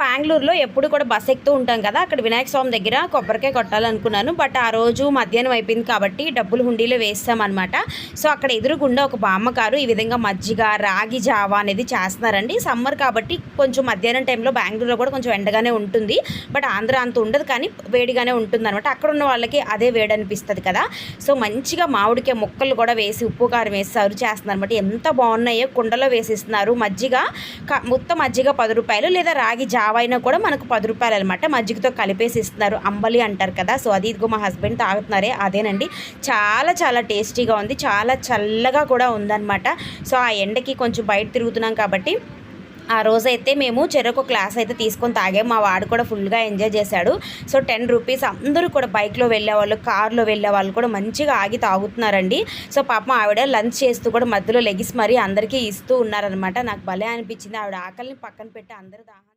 బెంగళూరులో ఎప్పుడు కూడా బస్ ఎక్కుతూ ఉంటాం కదా, అక్కడ వినాయక స్వామి దగ్గర కొబ్బరికాయ కొట్టాలనుకున్నాను. బట్ ఆ రోజు మధ్యాహ్నం అయిపోయింది కాబట్టి డబ్బులు హుండీలో వేస్తామన్నమాట. సో అక్కడ ఎదురుగుండా ఒక బామ్మగారు ఈ విధంగా మజ్జిగ, రాగి జావా అనేది చేస్తున్నారండి. సమ్మర్ కాబట్టి కొంచెం మధ్యాహ్నం టైంలో బెంగళూరులో కూడా కొంచెం ఎండగానే ఉంటుంది. బట్ ఆంధ్ర అంత ఉండదు కానీ వేడిగానే ఉంటుంది అనమాట. అక్కడ ఉన్న వాళ్ళకి అదే వేడి అనిపిస్తుంది కదా. సో మంచిగా మామిడికాయ ముక్కలు కూడా వేసి ఉప్పు కారం వేసి సర్వ్ చేస్తున్నారు అనమాట. ఎంత బాగున్నాయో, కుండలో వేసిస్తున్నారు. మజ్జిగ మొత్తం మజ్జిగ 10 రూపాయలు, లేదా రాగి జావ అయినా కూడా మనకు 10 రూపాయలు అనమాట. మజ్జిగతో కలిపేసి ఇస్తున్నారు. అంబలి అంటారు కదా. సో అది ఇదిగో మా హస్బెండ్ తాగుతున్నారే అదేనండి. చాలా చాలా టేస్టీగా ఉంది, చాలా చల్లగా కూడా ఉందన్నమాట. సో ఆ ఎండకి కొంచెం బయట తిరుగుతున్నాం కాబట్టి ఆ రోజైతే మేము చెరకు గ్లాస్ అయితే తీసుకొని తాగాము. మా వాడు కూడా ఫుల్గా ఎంజాయ్ చేశాడు. So 10 rupees. అందరూ కూడా బైక్లో వెళ్ళేవాళ్ళు, కార్లో వెళ్ళే వాళ్ళు కూడా మంచిగా ఆగి తాగుతున్నారండి. సో పాపం ఆవిడ లంచ్ చేస్తూ కూడా మధ్యలో లెగిసి మరీ అందరికీ ఇస్తూ ఉన్నారనమాట. నాకు భలే అనిపించింది. ఆవిడ ఆకలిని పక్కన పెట్టి అందరూ